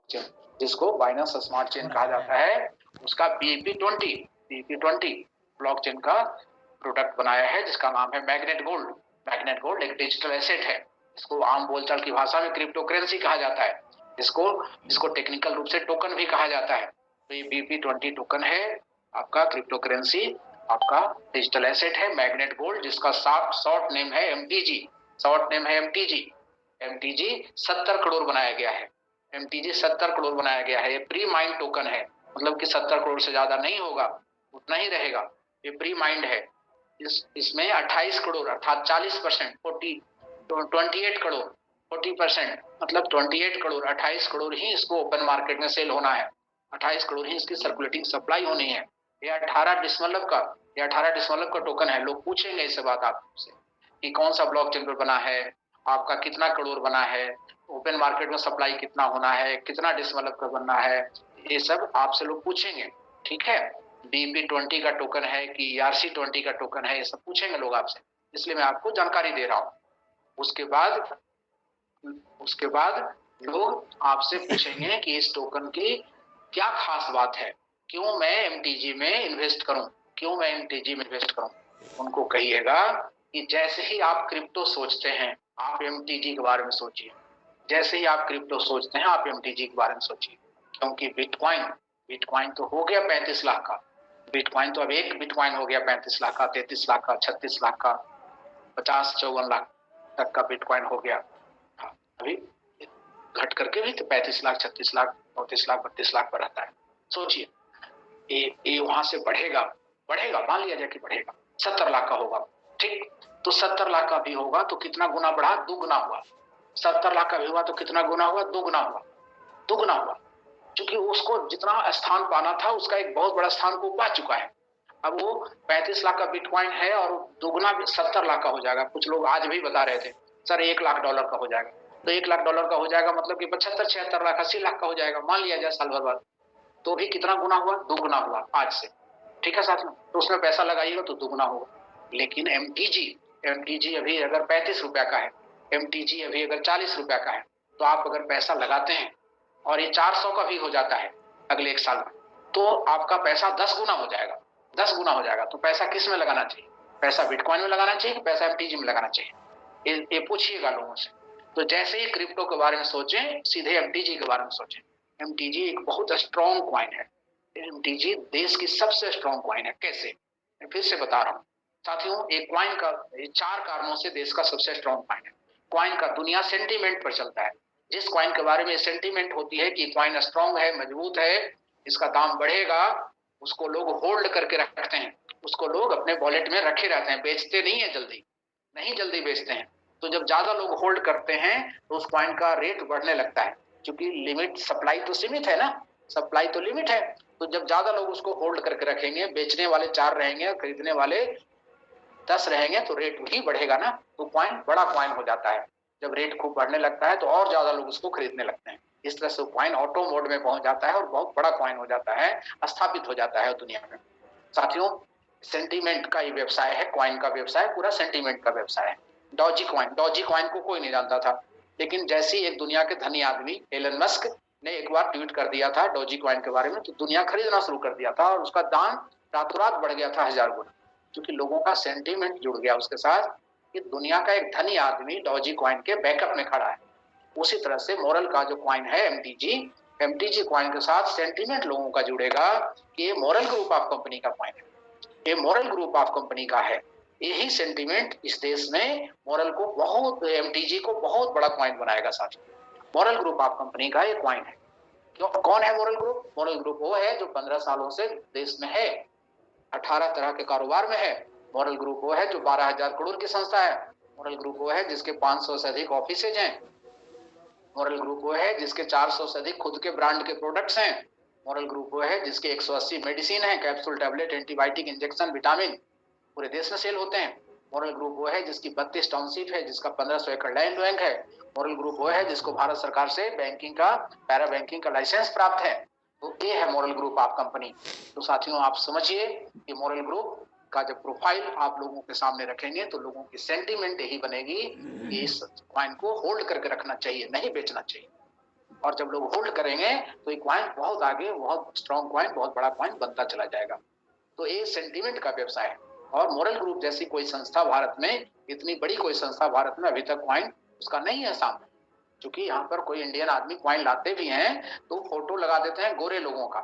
Chain, जिसको Binance smart chain कहा जाता है, उसका BEP20 ब्लॉकचेन का प्रोडक्ट बनाया है, जिसका नाम है मैग्नेट गोल्ड। मैग्नेट गोल्ड एक डिजिटल एसेट है, इसको आम बोलचाल की भाषा में क्रिप्टो करेंसी कहा जाता है, इसको टेक्निकल रूप से टोकन भी कहा जाता है। तो ये BEP20 टोकन है, आपका क्रिप्टो करेंसी, आपका डिजिटल एसेट है मैग्नेट गोल्ड, जिसका शॉर्ट नेम है MTG। शॉर्ट नेम है MTG 70 करोड़ बनाया गया है। MTG 70 करोड़ बनाया गया है। ये प्री माइंड टोकन है, मतलब कि 70 करोड़ से ज्यादा नहीं होगा, उतना ही रहेगा। ये प्री माइंड है। इसमें 28 करोड़ अर्थात 40%, 28 करोड़ 40%, मतलब 28 करोड़ 28 करोड़ ही इसको ओपन मार्केट में सेल होना है। 28 करोड़ ही इसकी सर्कुलेटिंग सप्लाई होनी है। ये 18 का टोकन है। लोग पूछेंगे इससे बात आपसे कि कौन सा ब्लॉकचेन पर बना है, आपका कितना करोड़ बना है, ओपन मार्केट में सप्लाई कितना होना है, कितना डिसमलक का बनना है, ये सब आपसे लोग पूछेंगे। ठीक है, BEP20 का टोकन है कि ERC20 का टोकन है, ये सब पूछेंगे लोग आपसे, इसलिए मैं आपको जानकारी दे रहा हूँ। उसके बाद लोग आपसे पूछेंगे कि इस टोकन की क्या खास बात है, क्यों मैं MTG में इन्वेस्ट करूं, उनको कहिएगा कि जैसे ही आप क्रिप्टो सोचते हैं, आप MTG के बारे में सोचिए। जैसे ही आप क्रिप्टो सोचते हैं, आप MTG के बारे में सोचिए, क्योंकि बिटकॉइन तो हो गया 35 लाख का। बिटकॉइन तो अब एक बिटकॉइन हो गया 35 लाख का, 33 लाख का, 36 लाख का, 50-54 लाख तक का बिटकॉइन हो गया। हाँ, अभी घट करके भी तो 35 लाख, 36 लाख, 34 लाख, 32 लाख पर रहता है। सोचिए, ये वहां से बढ़ेगा, मान लिया जाए कि बढ़ेगा, 70 लाख का होगा। ठीक, तो 70 लाख का भी होगा तो कितना गुना बढ़ा? दुगुना हुआ। 70 लाख का भी हुआ तो कितना गुना हुआ? दुगुना हुआ। क्योंकि उसको जितना स्थान पाना था, उसका एक बहुत बड़ा स्थान को पा चुका है। अब वो 35 लाख का बिटकॉइन है और दुगुना 70 लाख का हो जाएगा। कुछ लोग आज भी बता रहे थे सर $1 लाख का हो जाएगा। तो $1 लाख का हो जाएगा, मतलब कि 75-76 लाख, 80 लाख का हो जाएगा, मान लिया जाए साल भर बाद। तो भी कितना गुना हुआ? दुगुना हुआ आज से। ठीक है साथियों, तो उसमें पैसा लगाइएगा तो दुगुना होगा। लेकिन MTG अभी अगर 35 रुपया का है, MTG अभी अगर 40 रुपया का है, तो आप अगर पैसा लगाते हैं और ये 400 का भी हो जाता है अगले एक साल में, तो आपका पैसा 10 गुना हो जाएगा। 10 गुना हो जाएगा। तो पैसा किस में लगाना चाहिए? पैसा बिटकॉइन में लगाना चाहिए, पैसा MTG में लगाना चाहिए? ये पूछिएगा लोगों से। तो जैसे ही क्रिप्टो के बारे में सोचें, सीधे MTG के बारे में सोचें। MTG एक बहुत स्ट्रॉन्ग कॉइन है। MTG देश की सबसे स्ट्रॉन्ग कॉइन है। कैसे? मैं फिर से बता रहा हूँ साथियों, एक कॉइन का 4 कारणों से देश का सबसे स्ट्रॉन्ग कॉइन है। कॉइन का दुनिया सेंटीमेंट पर चलता है। जिस कॉइन के बारे में सेंटीमेंट होती है कि कॉइन स्ट्रॉन्ग है, मजबूत है, इसका दाम बढ़ेगा, उसको लोग होल्ड करके रखते हैं, उसको लोग अपने वॉलेट में रखे रहते हैं, बेचते नहीं है जल्दी बेचते हैं। तो जब ज्यादा लोग होल्ड करते हैं तो उस कॉइन का रेट बढ़ने लगता है, क्योंकि लिमिट, सप्लाई तो सीमित है ना, सप्लाई तो लिमिट है। तो जब ज्यादा लोग उसको होल्ड करके रखेंगे, बेचने वाले 4 रहेंगे, खरीदने वाले 10 रहेंगे, तो रेट भी बढ़ेगा ना, तो कॉइन बड़ा कॉइन हो जाता है। जब रेट खूब बढ़ने लगता है तो और ज्यादा लोग उसको खरीदने लगते हैं। इस तरह से कॉइन ऑटो मोड में पहुंच जाता है और बहुत बड़ा कॉइन हो जाता है, स्थापित हो जाता है दुनिया में। साथियों, सेंटीमेंट का ये व्यवसाय है, कॉइन का व्यवसाय पूरा सेंटीमेंट का व्यवसाय है। डॉजी कॉइन को कोई नहीं जानता था, लेकिन जैसे ही एक दुनिया के धनी आदमी एलन मस्क ने एक बार ट्वीट कर दिया था डॉजी कॉइन के बारे में, तो दुनिया खरीदना शुरू कर दिया था और उसका दाम रातों रात बढ़ गया था 1000 गुना, क्योंकि लोगों का सेंटीमेंट जुड़ गया उसके साथ कि दुनिया का एक धनी आदमी डॉजी कॉइन के बैकअप में खड़ा है। उसी तरह से मोरल का जो कॉइन है MTG कॉइन के साथ सेंटीमेंट लोगों का जुड़ेगा कि ये मोरल ग्रुप ऑफ कंपनी का कॉइन है, ये मोरल ग्रुप ऑफ कंपनी का है। यही सेंटीमेंट इस देश में मोरल को बहुत, MTG को बहुत बड़ा कॉइन बनाएगा साथियों। मोरल ग्रुप ऑफ कंपनी का ये कॉइन है। क्यों? कौन है मोरल ग्रुप? मोरल ग्रुप वो है जो 15 सालों से देश में है, 18 तरह के कारोबार में है। मॉरल ग्रुप वो है जो 12,000 करोड़ की संस्था है। मॉरल ग्रुप वो है जिसके 500 से अधिक ऑफिसेज हैं। मॉरल ग्रुप वो है जिसके 400 से अधिक खुद के ब्रांड के प्रोडक्ट्स हैं। मॉरल ग्रुप वो है जिसके 180 मेडिसिन है, capsule, tablet, antibiotic, injection, vitamin, पूरे देश में सेल होते हैं। मॉरल ग्रुप वो है जिसकी 32 टाउनशिप है, जिसका 1500 एकड़ लैंड बैंक है। मॉरल ग्रुप वो है जिसको भारत सरकार से बैंकिंग का, पैरा बैंकिंग का लाइसेंस प्राप्त है। तो ये है मॉरल ग्रुप ऑफ कंपनी। तो साथियों, आप समझिए कि मॉरल ग्रुप का जब प्रोफाइल आप लोगों के सामने रखेंगे तो लोगों की सेंटीमेंट यही बनेगी कि इस कॉइन को होल्ड करके रखना चाहिए, नहीं बेचना चाहिए। और जब लोग होल्ड करेंगे तो ये कॉइन बहुत आगे, बहुत स्ट्रॉन्ग कॉइन, बहुत बड़ा कॉइन बनता चला जाएगा। तो ये सेंटीमेंट का व्यवसाय है। और मोरल ग्रुप जैसी कोई संस्था भारत में, इतनी बड़ी कोई संस्था भारत में अभी तक कॉइन उसका नहीं है सामने। क्योंकि यहाँ पर कोई इंडियन आदमी कॉइन लाते भी हैं तो फोटो लगा देते हैं गोरे लोगों का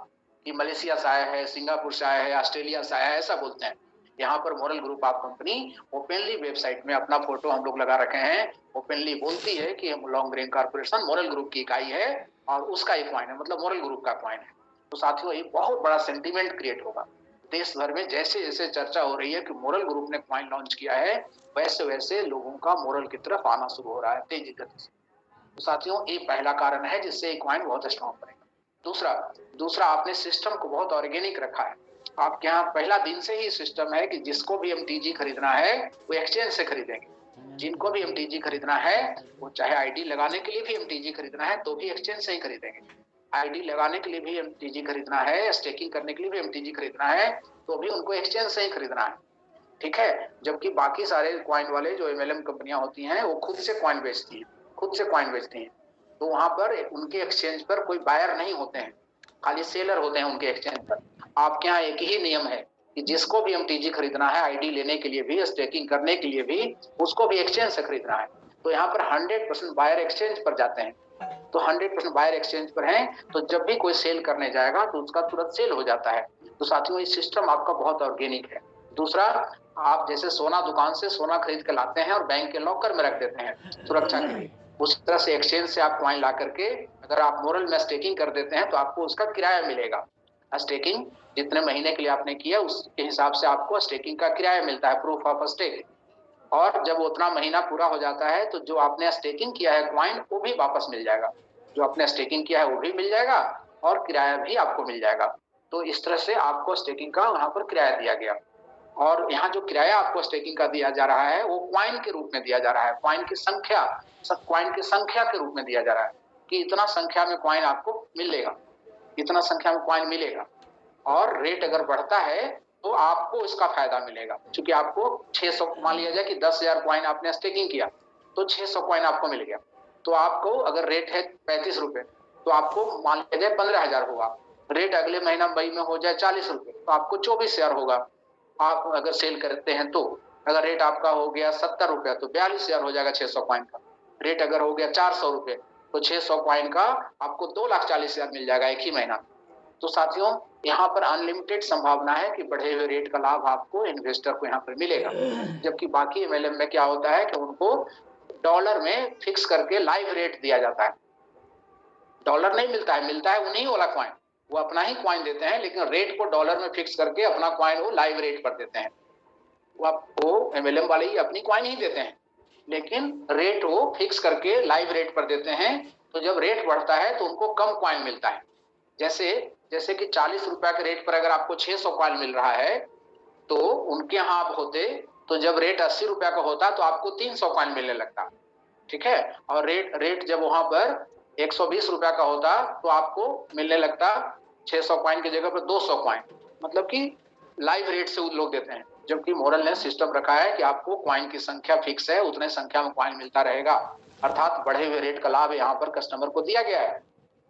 कि मलेशिया से आया है, सिंगापुर से आया है, ऑस्ट्रेलिया से आया है, ऐसा बोलते हैं। यहाँ पर moral group of company openly website में अपना फोटो हम लोग लगा रखे हैं, ओपनली बोलती है कि हम long green corporation moral group की इकाई है और उसका एक कॉइन है, मतलब मोरल ग्रुप का कॉइन है। तो साथियों ये बहुत बड़ा सेंटीमेंट क्रिएट होगा देश भर में। जैसे जैसे चर्चा हो रही है कि मोरल ग्रुप ने कॉइन लॉन्च किया है, वैसे वैसे लोगों का मोरल की तरफ आना शुरू हो रहा है तेजी गति से। तो साथियों ये पहला कारण है जिससे कॉइन बहुत स्ट्रॉन्ग बनेगा। दूसरा आपने सिस्टम को बहुत ऑर्गेनिक रखा है। आपके यहाँ पहला दिन से ही सिस्टम है कि जिसको भी एमटीजी खरीदना है वो एक्सचेंज से खरीदेंगे। जिनको भी एमटीजी खरीदना है वो चाहे आईडी लगाने के लिए भी एमटीजी खरीदना है तो भी एक्सचेंज से ही खरीदेंगे। आईडी लगाने के लिए भी एमटीजी खरीदना है, स्टेकिंग करने के लिए भी एमटीजी खरीदना है तो भी उनको एक्सचेंज से ही खरीदना है। ठीक है, जबकि बाकी सारे कॉइन वाले जो एमएलएम कंपनियां होती हैं वो खुद से कॉइन बेचती हैं, तो वहां पर उनके एक्सचेंज पर कोई बायर नहीं होते हैं, खाली सेलर होते हैं उनके एक्सचेंज पर। आपके यहाँ एक ही नियम है कि जिसको भी एमटीजी खरीदना है, आईडी लेने के लिए भी, स्टेकिंग करने के लिए भी, उसको भी एक्सचेंज से खरीदना है। तो यहाँ पर 100% बायर एक्सचेंज पर जाते हैं। तो 100% बायर एक्सचेंज पर हैं तो जब भी कोई सेल करने जाएगा तो उसका तुरंत सेल हो जाता है। तो साथियों ये सिस्टम आपका बहुत ऑर्गेनिक है। दूसरा, आप जैसे सोना दुकान से सोना खरीद के लाते हैं और बैंक के लॉकर में रख देते हैं सुरक्षा के लिए, उस तरह से एक्सचेंज से आप कॉइन ला करके अगर आप मोरल में स्टेकिंग कर देते हैं तो आपको उसका किराया मिलेगा। स्टेकिंग जितने महीने के लिए आपने किया उसके हिसाब से आपको स्टेकिंग का किराया मिलता है, प्रूफ ऑफ स्टेक। और जब उतना महीना पूरा हो जाता है तो जो आपने स्टेकिंग किया है कॉइन वो भी वापस मिल जाएगा, जो आपने स्टेकिंग किया है वो भी मिल जाएगा और किराया भी आपको मिल जाएगा। तो इस तरह से आपको स्टेकिंग का वहां पर किराया दिया गया। और यहाँ जो किराया आपको स्टेकिंग का दिया जा रहा है वो क्वाइन के रूप में दिया जा रहा है, क्वाइन की संख्या के रूप में दिया जा रहा है कि इतना संख्या में क्वाइन आपको मिलेगा, इतना संख्या में क्वाइन मिलेगा। और रेट अगर बढ़ता है तो आपको इसका फायदा मिलेगा, क्योंकि आपको 600, मान लिया जाए कि 10,000 क्वाइन आपने स्टेकिंग किया तो 600 क्वाइन आपको मिल गया। तो आपको अगर रेट है 35 रुपए तो आपको मान लिया जाए 15,000 होगा। रेट अगले महीना मई में हो जाए 40 रुपए तो आपको 24,000 होगा। आप अगर सेल करते हैं तो अगर रेट आपका हो गया 70 रुपया तो 42,000 हो जाएगा 600 क्वाइन का। रेट अगर हो गया 400 रुपए तो 600 क्वाइन का आपको 2,40,000 मिल जाएगा एक ही महीना। तो साथियों यहाँ पर अनलिमिटेड संभावना है कि बढ़े हुए रेट का लाभ आपको इन्वेस्टर को यहाँ पर मिलेगा। जबकि बाकी एमएलएम में क्या होता है कि उनको डॉलर में फिक्स करके लाइव रेट दिया जाता है, डॉलर नहीं मिलता है, मिलता है उन्हीं वाला क्वाइन, वो अपना ही क्वाइन देते हैं लेकिन रेट को डॉलर में फिक्स करके अपना क्वाइन वो लाइव रेट पर देते हैं। वो आपको एमएलएम वाले ही अपनी क्वाइन ही देते हैं लेकिन रेट वो फिक्स करके लाइव रेट पर देते हैं। तो जब रेट बढ़ता है तो उनको कम क्वाइन मिलता है। जैसे कि 40 रुपया के रेट पर अगर आपको 600 क्वाइन मिल रहा है तो उनके यहाँ आप होते तो जब रेट 80 रुपया का होता तो आपको 300 क्वाइन मिलने लगता। ठीक है, और रेट जब वहां पर 120 रुपया का होता तो आपको मिलने लगता 600 क्वाइन की जगह पर 200 क्वाइन, मतलब कि लाइव रेट से लोग देते हैं। जबकि मोरल ने सिस्टम रखा है कि आपको क्वाइन की संख्या फिक्स है, उतने संख्या में क्वाइन मिलता रहेगा, अर्थात बढ़े हुए रेट का लाभ यहाँ पर कस्टमर को दिया गया है।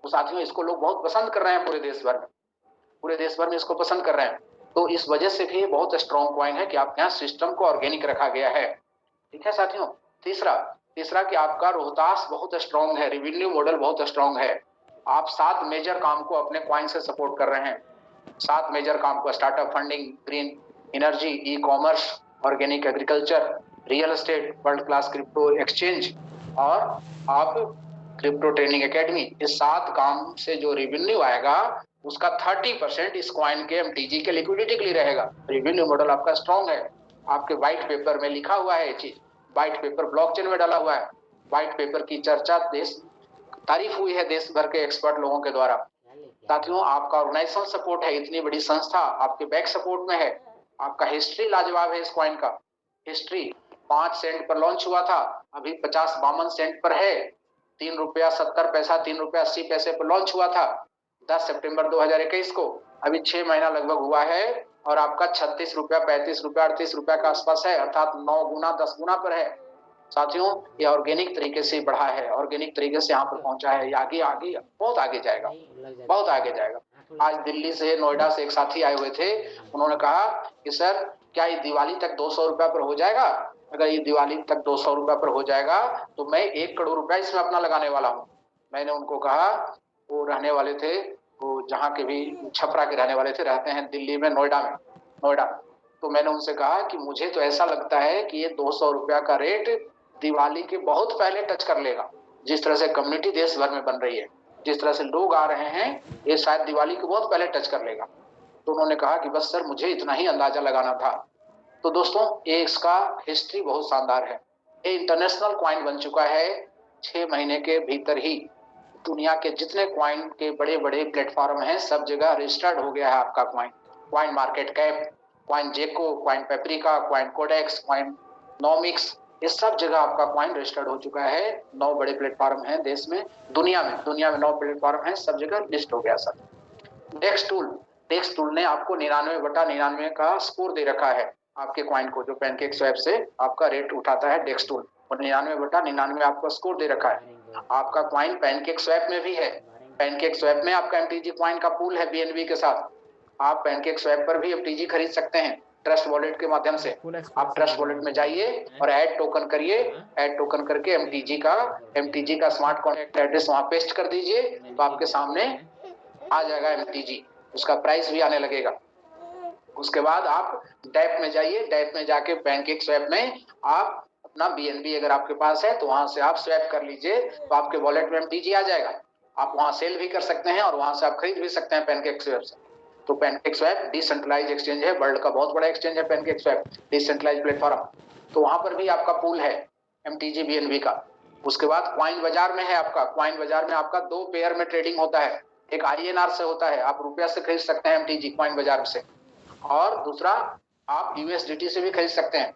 तो साथियों इसको लोग बहुत पसंद कर रहे हैं, पूरे देश भर में इसको पसंद कर रहे हैं। तो इस वजह से भी बहुत स्ट्रॉन्ग क्वाइन है कि आपके यहाँ सिस्टम को ऑर्गेनिक रखा गया है। ठीक है साथियों, तीसरा कि आपका रोहतास बहुत स्ट्रॉन्ग है, रेवेन्यू मॉडल बहुत स्ट्रॉन्ग है। आप 7 मेजर काम को अपने क्वाइन से सपोर्ट कर रहे हैं। 7 मेजर काम को, startup funding, green energy, e commerce, organic agriculture, real estate, world class crypto exchange और आप क्रिप्टो ट्रेनिंग एकेडमी। इस 7 काम से जो रेवेन्यू आएगा उसका 30% इस क्वाइन के एमटीजी के लिक्विडिटी के लिए रहेगा। रेवेन्यू मॉडल आपका स्ट्रॉन्ग है, आपके व्हाइट पेपर में लिखा हुआ है ये चीज, व्हाइट पेपर ब्लॉकचेन में डाला हुआ है। व्हाइट पेपर की चर्चा तारीफ हुई है देश भर के एक्सपर्ट लोगों के द्वारा। साथियों आपका ऑर्गेनाइजेशन सपोर्ट है, इतनी बड़ी संस्था आपके बैक सपोर्ट में है। आपका हिस्ट्री लाजवाब है, इस कॉइन का हिस्ट्री 5 सेंट पर लॉन्च हुआ था, अभी 52 सेंट पर है। 3 रुपया 70 पैसा, 3 रुपया 80 पैसे पर लॉन्च हुआ था 10 सितंबर 2021 को। अभी 6 महीना लगभग हुआ है और आपका 36 रुपया, 35 रुपया, 38 रुपया के आसपास है, अर्थात 9 गुना 10 गुना पर है। साथियों ये ऑर्गेनिक तरीके से बढ़ा है, ऑर्गेनिक तरीके से यहाँ पर पहुंचा है, आगे आगे बहुत आगे जाएगा, बहुत आगे जाएगा। आज दिल्ली से, नोएडा से एक साथी आए हुए थे, उन्होंने कहा कि सर क्या ये दिवाली तक 200 रुपया पर हो जाएगा? अगर ये दिवाली तक 200 रुपया पर हो जाएगा तो मैं 1 करोड़ रुपया इसमें अपना लगाने वाला हूँ। मैंने उनको कहा, वो रहने वाले थे, वो जहाँ के भी छपरा के रहने वाले थे, रहते हैं दिल्ली में, नोएडा में, नोएडा। तो मैंने उनसे कहा कि मुझे तो ऐसा लगता है कि ये 200 रुपया का रेट दिवाली के बहुत पहले टच कर लेगा। जिस तरह से कम्युनिटी देश भर में बन रही है, जिस तरह से लोग आ रहे हैं, ये शायद दिवाली के बहुत पहले टच कर लेगा। तो उन्होंने कहा कि बस सर मुझे इतना ही अंदाजा लगाना था। तो दोस्तों ये इसका हिस्ट्री बहुत शानदार है। ये इंटरनेशनल क्वाइन बन चुका है 6 महीने के भीतर ही। दुनिया के जितने क्वाइन के बड़े बड़े प्लेटफॉर्म हैं सब जगह रजिस्टर्ड हो गया है आपका coin. Coin Market Cap, Coin Gecko, Coin Paprika, Coin Codex, Coin Nomics, ये सब जगह आपका क्वाइन रजिस्टर्ड हो चुका है। 9 बड़े प्लेटफॉर्म हैं देश में, दुनिया में 9 प्लेटफॉर्म हैं, सब जगह लिस्ट हो गया सर। डेक्स टूल ने आपको 99/99 का स्कोर दे रखा है आपके क्वाइन को, जो पैनकेक स्वैप से आपका रेट उठाता है डेक्स टूल, और 99/99 आपका स्कोर दे रखा है। आपका क्वाइन पैनकेक स्वैप में भी है। पैनकेक स्वैप में आपका एमटीजी क्वाइन का पूल है बीएनबी के साथ। आप पैनकेक स्वैप पर भी एमटीजी खरीद सकते हैं ट्रस्ट वॉलेट के माध्यम से। आप ट्रस्ट वॉलेट में जाइए और ऐड टोकन करिए, ऐड टोकन करके एमटीजी का स्मार्ट कॉन्टैक्ट एड्रेस वहां पेस्ट कर दीजिए, तो आपके सामने आ जाएगा एमटीजी, उसका प्राइस भी आने लगेगा। उसके बाद आप डैप में जाइए, डैप में जाके पैनकेक स्वैप में आप अपना बीएनबी अगर आपके पास है तो वहां से आप स्वैप कर लीजिए, तो आपके वॉलेट में एमटीजी आ जाएगा। आप वहां सेल भी कर सकते हैं और वहां से आप खरीद भी सकते हैं पैनकेक स्वैप से। तो पैनकेक स्वैप डिसेंट्रलाइज एक्सचेंज है, वर्ल्ड का बहुत बड़ा एक्सचेंज है पैनकेक स्वैप, डिसेंट्रलाइज प्लेटफॉर्म। तो वहां पर भी आपका पूल है एमटीजी बीएनबी का। उसके बाद क्वाइन बाजार में है आपका, क्वाइन बाजार में आपका 2 पेयर में ट्रेडिंग होता है। एक आईएनआर से होता है, आप रुपया से खरीद सकते हैं एमटीजी क्वाइन बाजार से, और दूसरा आप यूएसडीटी से भी खरीद सकते हैं।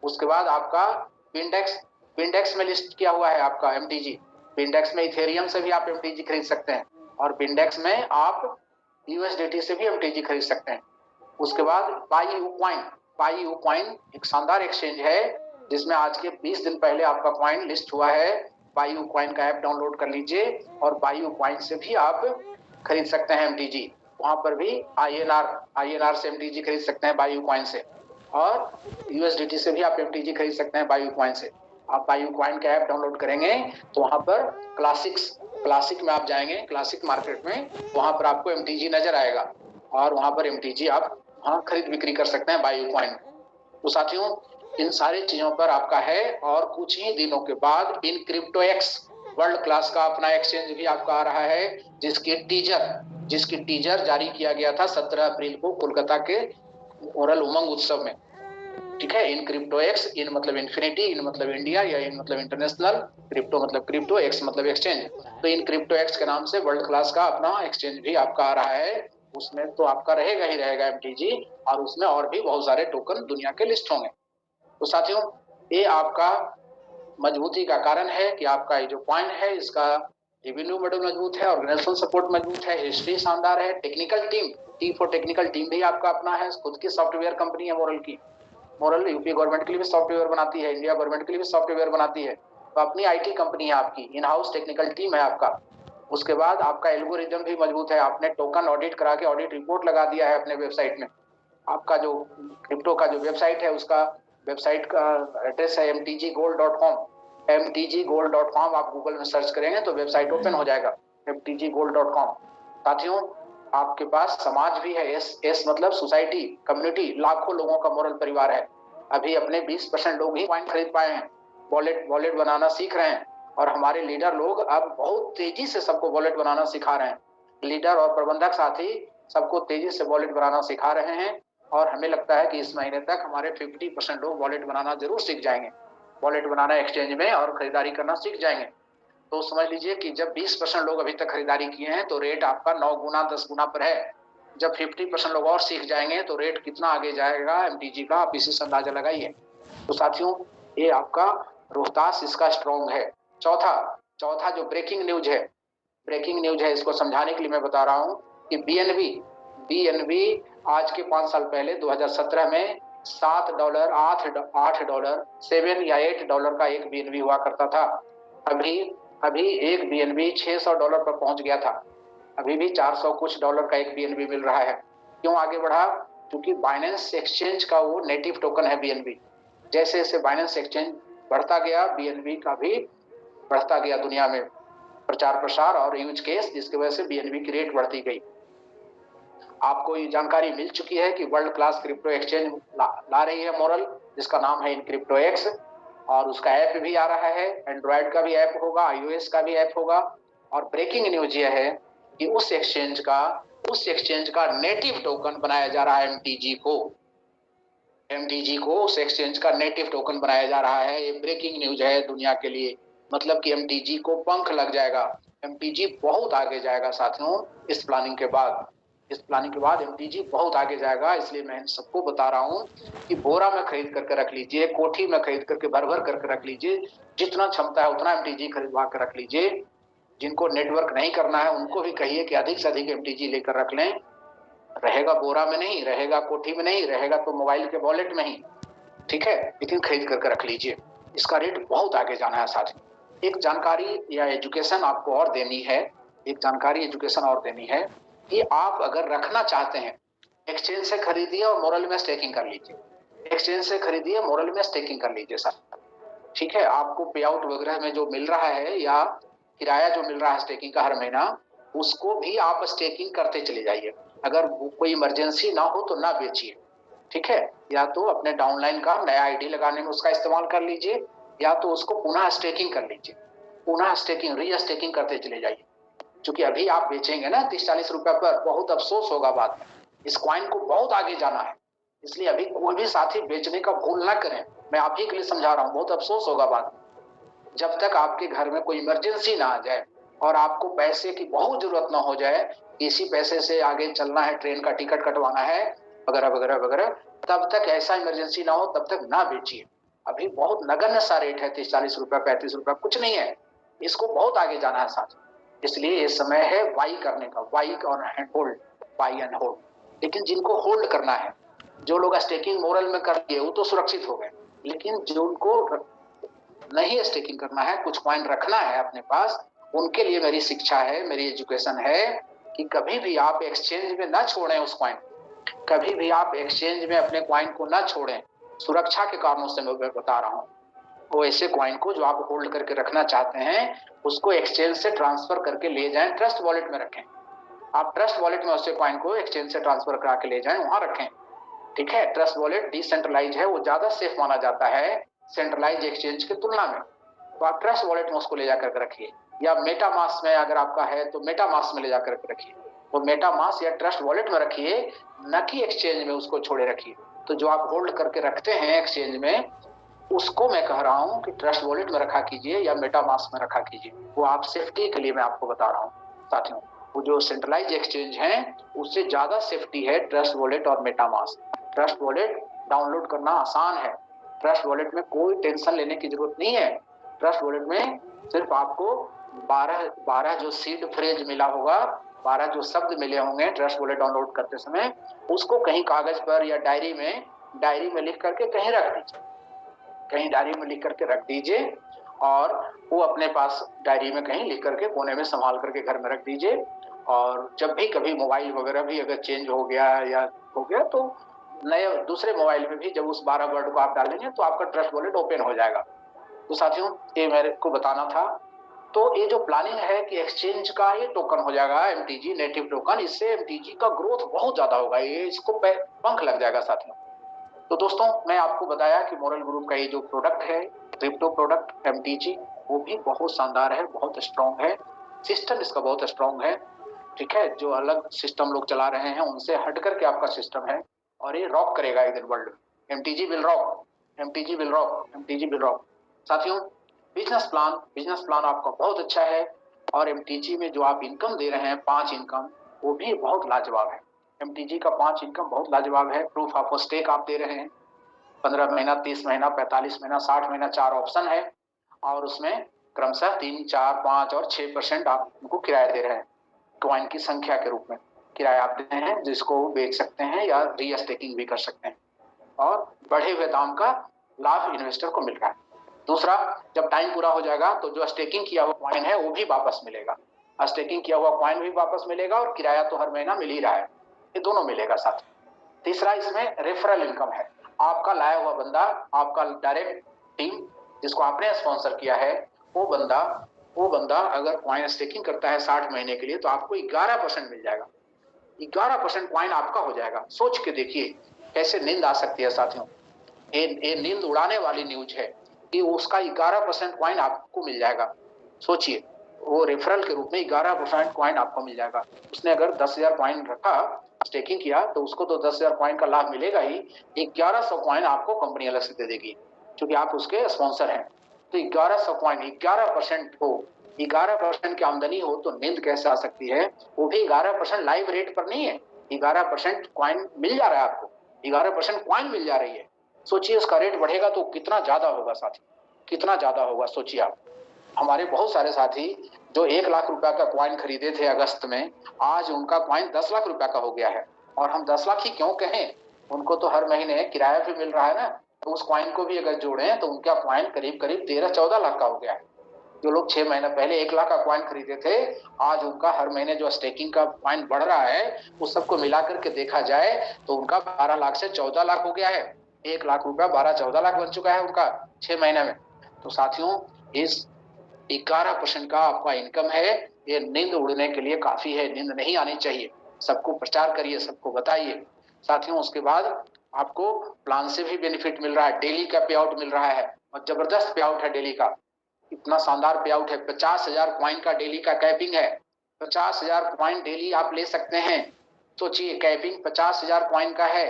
उसके बाद आपका बिंडेक्स में लिस्ट किया हुआ है आपका एमटीजी। बिंडेक्स में इथेरियम से भी आप एमटीजी खरीद सकते हैं, और बिंडेक्स में आप यूएसडीटी से भी एमटीजी खरीद सकते हैं। उसके बाद पाई क्वाइन एक शानदार एक्सचेंज है, जिसमें आज के 20 दिन पहले आपका क्वाइन लिस्ट हुआ है। पाई क्वाइन का ऐप डाउनलोड कर लीजिए और पाई क्वाइन से भी आप खरीद सकते हैं एमटीजी। वहां पर भी आईएनआर से एमटीजी खरीद सकते हैं बायू क्वाइन से, और यूएसडीटी से भी आप एमटीजी खरीद सकते हैं बायू क्वाइन से। आप बायू क्वाइन का ऐप डाउनलोड करेंगे तो वहां पर क्लासिक में आप जाएंगे, क्लासिक मार्केट में, वहां पर आपको एमटीजी नजर आएगा, और वहां पर एमटीजी आप वहां खरीद बिक्री कर सकते हैं बायू क्वाइन। तो साथियों इन सारी चीजों पर आपका है, और कुछ ही दिनों के बाद इन क्रिप्टोएक्स वर्ल्ड क्लास का अपना एक्सचेंज भी आपका आ रहा है, जिसकी टीजर जारी किया गया था 17 अप्रैल को कोलकाता के ओरल उमंग उत्सव में। ठीक है, इन क्रिप्टोएक्स, इन मतलब इन्फिनिटी, इन मतलब इंडिया, या इन मतलब इंटरनेशनल, क्रिप्टो मतलब क्रिप्टो, एक्स मतलब एक्सचेंज। तो इन क्रिप्टोएक्स के नाम से वर्ल्ड क्लास का अपना एक्सचेंज भी आपका आ रहा है। उसमें तो आपका रहेगा ही रहेगा एमटीजी, और उसमें और भी बहुत सारे टोकन दुनिया के लिस्ट होंगे। तो साथियों ये आपका मजबूती का कारण है कि आपका ये जो क्वाइन है इसका रेवेन्यू मॉडल मजबूत है, ऑर्गेनाइजेशन सपोर्ट मजबूत है, हिस्ट्री शानदार है, टेक्निकल टीम भी आपका अपना है, खुद की सॉफ्टवेयर कंपनी है मोरल यूपी गवर्नमेंट के लिए भी सॉफ्टवेयर बनाती है, इंडिया गवर्नमेंट के लिए भी सॉफ्टवेयर बनाती है। तो अपनी आईटी कंपनी है आपकी, इन हाउस टेक्निकल टीम है आपका। उसके बाद आपका एल्गोरिदम भी मजबूत है, आपने टोकन ऑडिट करा के ऑडिट रिपोर्ट लगा दिया है अपने वेबसाइट में। आपका जो क्रिप्टो का जो वेबसाइट है उसका वेबसाइट का एड्रेस है mtggold.com। mtggold.com आप गूगल में सर्च करेंगे तो वेबसाइट ओपन हो जाएगा mtggold.com। साथियों आपके पास समाज भी है, एस मतलब सोसाइटी, कम्युनिटी, लाखों लोगों का मोरल परिवार है। अभी अपने 20% लोग ही कॉइन खरीद पाए हैं, वॉलेट बनाना सीख रहे हैं, और हमारे लीडर लोग अब बहुत तेजी से सबको वॉलेट बनाना सिखा रहे हैं। लीडर और प्रबंधक साथी सबको तेजी से वॉलेट बनाना सिखा रहे हैं, और हमें लगता है कि इस महीने तक हमारे 50% लोग वॉलेट बनाना जरूर सीख जाएंगे, वॉलेट बनाना एक्सचेंज में और खरीदारी करना सीख जाएंगे। तो समझ लीजिए कि जब 20% लोग अभी तक खरीदारी किए हैं तो रेट आपका 9 गुना 10 गुना पर है। जब 50% लोग और सीख जाएंगे तो रेट कितना आगे जाएगा एमटीजी का, आप इसी से अंदाजा लगाइए। तो साथियों ये आपका रोहतास इसका स्ट्रॉन्ग है। चौथा जो ब्रेकिंग न्यूज है, इसको समझाने के लिए मैं बता रहा हूं कि बीएनबी आज के 5 साल पहले 2017 में $7, $8, $7 या $8 का एक बीएनबी हुआ करता था। अभी अभी एक बीएनबी $600 पर पहुंच गया था। अभी भी 400 कुछ डॉलर का एक बीएनबी मिल रहा है। क्यों आगे बढ़ा? क्योंकि बाइनेंस एक्सचेंज का वो नेटिव टोकन है बीएनबी। जैसे जैसे बाइनेंस एक्सचेंज बढ़ता गया, बीएनबी का भी बढ़ता गया दुनिया में प्रचार प्रसार और यूज केस, जिसकी वजह से बीएनबी की रेट बढ़ती गई। आपको ये जानकारी मिल चुकी है कि वर्ल्ड क्लास क्रिप्टो एक्सचेंज ला रही है मोरल, जिसका नाम है इनक्रिप्टो एक्स, और उसका ऐप भी आ रहा है। एंड्रॉयड का भी ऐप होगा, आईओएस का भी ऐप होगा। और ब्रेकिंग न्यूज यह है कि उस एक्सचेंज का नेटिव टोकन बनाया जा रहा है एमटीजी को उस एक्सचेंज का नेटिव टोकन बनाया जा रहा है। ये ब्रेकिंग न्यूज है दुनिया के लिए। मतलब कि एमटीजी को पंख लग जाएगा, एमटीजी बहुत आगे जाएगा साथियों। इस प्लानिंग के बाद एमटीजी बहुत आगे जाएगा। इसलिए मैं सबको बता रहा हूं कि बोरा में खरीद करके रख लीजिए, कोठी में खरीद करके भर भर करके रख लीजिए। जितना क्षमता है उतना एमटीजी खरीदवा कर रख लीजिए। जिनको नेटवर्क नहीं करना है उनको भी कहिए कि अधिक से अधिक एमटीजी लेकर रख लें। रहेगा बोरा में नहीं, रहेगा कोठी में नहीं, रहेगा तो मोबाइल के वॉलेट में ही, ठीक है, लेकिन खरीद करके रख लीजिए। इसका रेट बहुत आगे जाना है साथियों। एक जानकारी या एजुकेशन आपको और देनी है, कि आप अगर रखना चाहते हैं, एक्सचेंज से खरीदिए और मोरल में स्टेकिंग कर लीजिए, सर, ठीक है। आपको पे आउट वगैरह में जो मिल रहा है या किराया जो मिल रहा है स्टेकिंग का हर महीना, उसको भी आप स्टेकिंग करते चले जाइए। अगर कोई इमरजेंसी ना हो तो ना बेचिए, ठीक है। या तो अपने डाउनलाइन का नया आईडी लगाने में उसका इस्तेमाल कर लीजिए, या तो उसको पुनः स्टेकिंग कर लीजिए, री स्टेकिंग करते चले जाइए। क्योंकि अभी आप बेचेंगे ना 30-40 रुपए पर, बहुत अफसोस होगा बाद में। इस क्वाइन को बहुत आगे जाना है, इसलिए अभी कोई भी साथी बेचने का भूल ना करें। मैं आप ही के लिए समझा रहा हूं, बहुत अफसोस होगा बाद में। जब तक आपके घर में कोई इमरजेंसी ना आ जाए और आपको पैसे की बहुत जरूरत ना हो जाए, इसी पैसे से आगे चलना है, ट्रेन का टिकट कटवाना है वगैरह वगैरह वगैरह, तब तक ऐसा इमरजेंसी ना हो, तब तक ना बेचिए। अभी बहुत नगण्य सा रेट है, 30-40 रुपए, 35 रुपए, कुछ नहीं है। इसको बहुत आगे जाना है साथ। इसलिए ये समय है बाई करने का, बाई एंड होल्ड। लेकिन जिनको होल्ड करना है, जो लोग स्टेकिंग मोरल में कर दिए वो तो सुरक्षित हो गए, लेकिन जो उनको नहीं स्टेकिंग करना है, कुछ कॉइन रखना है अपने पास, उनके लिए मेरी शिक्षा है, मेरी एजुकेशन है कि कभी भी आप एक्सचेंज में ना छोड़ें उस कॉइन, कभी भी आप एक्सचेंज में अपने कॉइन को ना छोड़ें। सुरक्षा के कारणों से मैं बता रहा हूँ। वो ऐसे कॉइन को जो आप होल्ड करके रखना चाहते हैं, उसको एक्सचेंज से ट्रांसफर करके ले जाएं, ट्रस्ट वॉलेट में रखें। आप ट्रस्ट वॉलेट में उस कॉइन को एक्सचेंज से ट्रांसफर करा के ले जाएं, वहां रखें, ठीक है। ट्रस्ट वॉलेट डिसेंट्रलाइज है, वो ज्यादा सेफ माना जाता है सेंट्रलाइज एक्सचेंज की तुलना में। तो आप ट्रस्ट वॉलेट में उसको ले जाकर रखिए, या मेटामास्क में अगर आपका है तो मेटामास्क में ले जाकर रखिए। वो मेटामास्क या ट्रस्ट वॉलेट में रखिए, न कि एक्सचेंज में उसको छोड़े रखिए। तो जो आप होल्ड करके रखते हैं एक्सचेंज में, उसको मैं कह रहा हूं कि ट्रस्ट वॉलेट में रखा कीजिए या मेटामास्क में रखा कीजिए। वो आप सेफ्टी के लिए मैं आपको बता रहा हूं साथियों। वो जो सेंट्रलाइज एक्सचेंज हैं, उससे ज्यादा सेफ्टी है ट्रस्ट वॉलेट और मेटामास्क। ट्रस्ट वॉलेट डाउनलोड करना आसान है, ट्रस्ट वॉलेट में कोई टेंशन लेने की जरूरत नहीं है। ट्रस्ट वॉलेट में सिर्फ आपको 12 जो सीड फ्रेज मिला होगा, 12 जो शब्द मिले होंगे ट्रस्ट वॉलेट डाउनलोड करते समय, उसको कहीं कागज पर या डायरी में लिख करके कहीं रख दीजिए, कहीं डायरी में लिख करके रख दीजिए। और वो अपने पास डायरी में कहीं लिख करके कोने में संभाल करके घर में रख दीजिए। और जब भी कभी मोबाइल वगैरह भी अगर चेंज हो गया तो नए दूसरे मोबाइल में भी जब उस 12 वर्ड को आप डालेंगे तो आपका ट्रस्ट वॉलेट ओपन हो जाएगा। तो साथियों, ये मेरे को बताना था। तो ये जो प्लानिंग है कि एक्सचेंज का ये टोकन हो जाएगा एमटीजी नेटिव टोकन, इससे एमटीजी का ग्रोथ बहुत ज्यादा होगा, ये इसको पंख लग जाएगा साथियों। तो दोस्तों, मैं आपको बताया कि मोरल ग्रुप का ये जो प्रोडक्ट है, क्रिप्टो प्रोडक्ट एमटीजी, वो भी बहुत शानदार है, बहुत स्ट्रॉन्ग है, सिस्टम इसका बहुत स्ट्रॉन्ग है, ठीक है। जो अलग सिस्टम लोग चला रहे हैं उनसे हट करके आपका सिस्टम है, और ये रॉक करेगा एक दिन वर्ल्ड में। MTG will rock, MTG will rock, MTG will rock. साथियों, बिजनेस प्लान आपका बहुत अच्छा है, और एमटीजी में जो आप इनकम दे रहे हैं 5 इनकम, वो भी बहुत लाजवाब है। एमटीजी का 5 इनकम बहुत लाजवाब है। प्रूफ ऑफ स्टेक आप दे रहे हैं, 15 महीना, 30 महीना, 45 महीना, 60 महीना, 4 ऑप्शन है, और उसमें क्रमशः 3, 4, 5 और 6% आप उनको किराया दे रहे हैं, कॉइन की संख्या के रूप में किराया आप देते हैं, जिसको बेच सकते हैं या री स्टेकिंग भी कर सकते हैं। और बढ़े हुए दाम का लाभ इन्वेस्टर को मिल रहा है। दूसरा, जब टाइम पूरा हो जाएगा तो जो स्टेकिंग किया हुआ कॉइन है वो भी वापस मिलेगा, स्टेकिंग किया हुआ कॉइन भी वापस मिलेगा और किराया तो हर महीना मिल ही रहा है, ये दोनों मिलेगा साथ। तीसरा, इसमें रेफरल इनकम है। आपका लाया हुआ बंदा, आपका डायरेक्ट टीम जिसको आपने स्पॉन्सर किया है, वो बंदा अगर कॉइन स्टेकिंग करता है 60 महीने के लिए तो आपको 11% मिल जाएगा। 11% कॉइन आपका हो जाएगा। सोच के देखिए कैसे नींद आ सकती है साथियों। ये नींद उड़ाने वाली न्यूज है कि उसका 11% कॉइन आपको मिल जाएगा। सोचिए, वो रेफरल के रूप में 11% कॉइन आपको मिल जाएगा। उसने अगर 10,000 कॉइन रखा, स्टेकिंग किया, तो उसको तो 10,000 कॉइन का लाभ मिलेगा ही, 1100 कॉइन आपको कंपनी अलग से दे देगी क्योंकि आप उसके स्पॉन्सर हैं। तो 1100 कॉइन 11% हो, 11% की आमदनी हो तो नींद कैसे आ सकती है? वो भी 11% लाइव रेट पर नहीं है, 11% कॉइन मिल जा रहा है आपको, 11% कॉइन मिल जा रही है। सोचिए उसका रेट बढ़ेगा तो कितना ज्यादा होगा साथी, कितना ज्यादा होगा सोचिए आप। हमारे बहुत सारे साथी जो 1 लाख रुपया का कॉइन खरीदे थे अगस्त में, आज उनका कॉइन 10 लाख रुपया का हो गया है। और हम 10 लाख ही क्यों कहें, उनको तो हर महीने किराया भी मिल रहा है ना, तो उस कॉइन को भी अगर जोड़ें तो उनका कॉइन करीब करीब 13-14 लाख का हो गया है। जो लोग 6 महीने पहले 1 लाख का कॉइन खरीदे थे, आज उनका हर महीने जो स्टेकिंग का कॉइन बढ़ रहा है, उस सबको मिलाकर के देखा जाए तो उनका 12 लाख से 14 लाख हो गया है। 1 लाख रुपया 12-14 लाख बन चुका है उनका 6 महीने में। तो साथियों, इस 11% का आपका इनकम है, ये नींद उड़ने के लिए काफी है, नींद नहीं आनी चाहिए। सबको प्रचार करिए, सबको बताइए साथियों। उसके बाद आपको प्लान से भी बेनिफिट मिल रहा है, डेली का पे आउट मिल रहा है और जबरदस्त पे आउट है डेली का। इतना शानदार पे आउट है, 50,000 कॉइन का डेली का कैपिंग है। 50,000 कॉइन डेली आप ले सकते हैं। सोचिए, कैपिंग 50,000 कॉइन का है।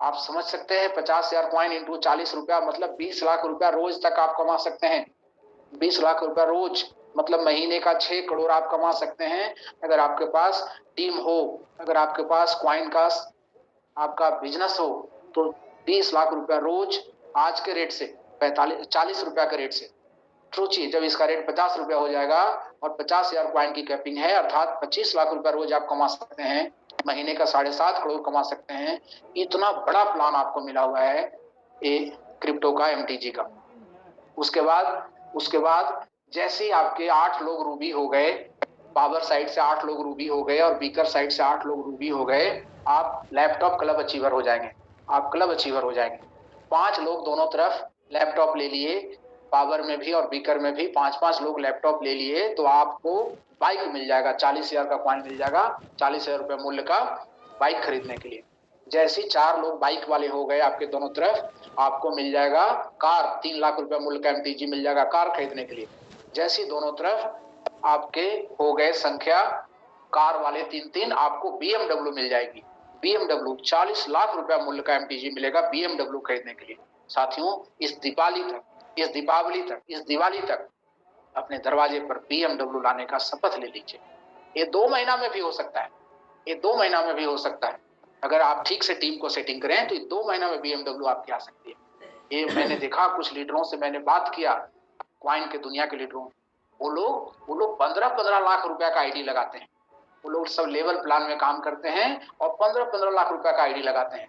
आप समझ सकते हैं 50,000 कॉइन इंटू 40 रुपया मतलब 20 लाख रुपया रोज तक आप कमा सकते हैं। 20 लाख रुपया रोज मतलब महीने का 6 करोड़ आप कमा सकते हैं। अगर आपके पास टीम हो, अगर आपके पास कॉइन का आपका बिजनेस हो, तो 20 लाख रुपया रोज आज के रेट से 40 रुपया के रेट से। सोचिए, जब इसका रेट 50 रुपया हो जाएगा और 50,000 कॉइन की कैपिंग है, अर्थात 25 लाख रुपया रोज आप कमा सकते हैं, महीने का 7.5 करोड़ कमा सकते हैं। इतना बड़ा प्लान आपको मिला हुआ है ये क्रिप्टो का, एमटीजी का। उसके बाद जैसे ही आपके 8 लोग रूबी हो गए, पावर साइड से 8 लोग रूबी हो गए और बीकर साइड से 8 लोग रूबी हो गए, आप लैपटॉप क्लब अचीवर हो जाएंगे। आप क्लब अचीवर हो जाएंगे। 5 लोग दोनों तरफ लैपटॉप ले लिए, पावर में भी और बीकर में भी 5-5 लोग लैपटॉप ले लिए, तो आपको बाइक मिल जाएगा, 40,000 का कॉइन मिल जाएगा, 40,000 रुपये मूल्य का बाइक खरीदने के लिए। जैसे 4 लोग बाइक वाले हो गए आपके दोनों तरफ, आपको मिल जाएगा कार, 3 लाख रुपया मूल्य का एमटीजी मिल जाएगा कार खरीदने के लिए। जैसे दोनों तरफ आपके हो गए संख्या कार वाले 3-3, आपको बीएमडब्ल्यू मिल जाएगी। बीएमडब्ल्यू 40 लाख रुपया मूल्य का एमटीजी मिलेगा बीएमडब्ल्यू खरीदने के लिए। साथियों, इस दिवाली तक अपने दरवाजे पर बीएमडब्ल्यू लाने का शपथ ले लीजिए। ये 2 महीना में भी हो सकता है, ये 2 महीना में भी हो सकता है। अगर आप ठीक से टीम को सेटिंग करें तो ये 2 महीना में बीएमडब्ल्यू आपकी आ सकती है। ये मैंने देखा, कुछ लीडरों से मैंने बात किया, क्वाइन के दुनिया के लीडरों, वो लोग 15-15 लाख रुपया का आईडी लगाते हैं। वो लोग सब लेवल प्लान में काम करते हैं और 15-15 लाख रुपया का आईडी लगाते हैं,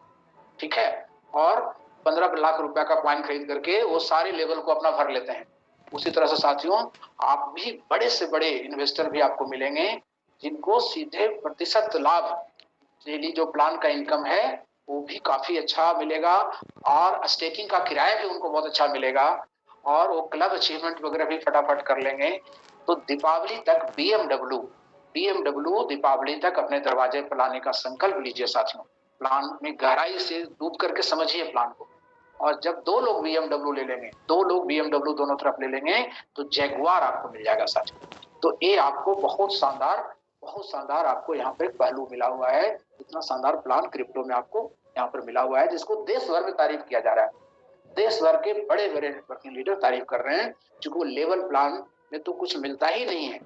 ठीक है। और 15 लाख रुपया का क्वाइन खरीद करके वो सारे लेवल को अपना भर लेते हैं। उसी तरह से साथियों, आप भी बड़े से बड़े इन्वेस्टर भी आपको मिलेंगे जिनको सीधे प्रतिशत लाभ, डेली जो प्लान का इनकम है वो भी काफी अच्छा मिलेगा और स्टेकिंग का किराया भी उनको बहुत अच्छा मिलेगा और वो क्लब अचीवमेंट वगैरह भी फटाफट कर लेंगे। तो दीपावली तक बीएमडब्ल्यू दीपावली तक अपने दरवाजे पर लाने का संकल्प लीजिए साथियों। प्लान में गहराई से डूब करके समझिए प्लान को। और जब 2 लोग बीएमडब्ल्यू ले लेंगे, 2 लोग बीएमडब्ल्यू दोनों तरफ ले लेंगे, तो जैगुआर आपको मिल जाएगा साथियों। तो ये आपको बहुत शानदार आपको यहाँ पे पहलू मिला हुआ है। इतना शानदार प्लान क्रिप्टो में आपको यहाँ पर मिला हुआ है जिसको देश भर में तारीफ किया जा रहा है। देश भर के बड़े बड़े नेटवर्किंग लीडर तारीफ कर रहे हैं, क्योंकि वो लेवल प्लान में तो कुछ मिलता ही नहीं है।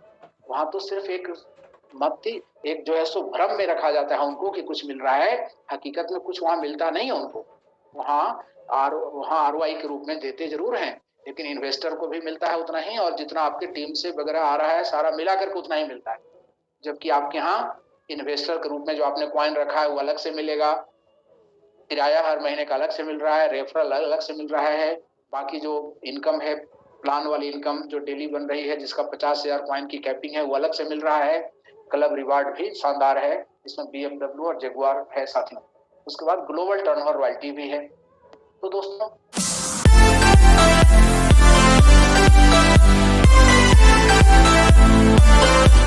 वहां तो सिर्फ एक जो है सो भ्रम में रखा जाता है उनको कि कुछ मिल रहा है, हकीकत में कुछ वहां मिलता नहीं है उनको। वहां आरओआई के रूप में देते जरूर हैं, लेकिन इन्वेस्टर को भी मिलता है उतना ही, और जितना आपके टीम से वगैरह आ रहा है सारा मिलाकर के उतना ही मिलता है। जबकि आपके यहाँ इन्वेस्टर के रूप में जो आपने कॉइन रखा है वो अलग से मिलेगा, किराया हर महीने का अलग से मिल रहा है, रेफरल अलग से मिल रहा है, बाकी जो इनकम है प्लान वाली इनकम जो डेली बन रही है जिसका 50,000 कॉइन की कैपिंग है वो अलग से मिल रहा है। क्लब रिवार्ड भी शानदार है, इसमें BMW और जगुआर है साथ में। उसके बाद ग्लोबल टर्नओवर रॉयल्टी भी है। तो दोस्तों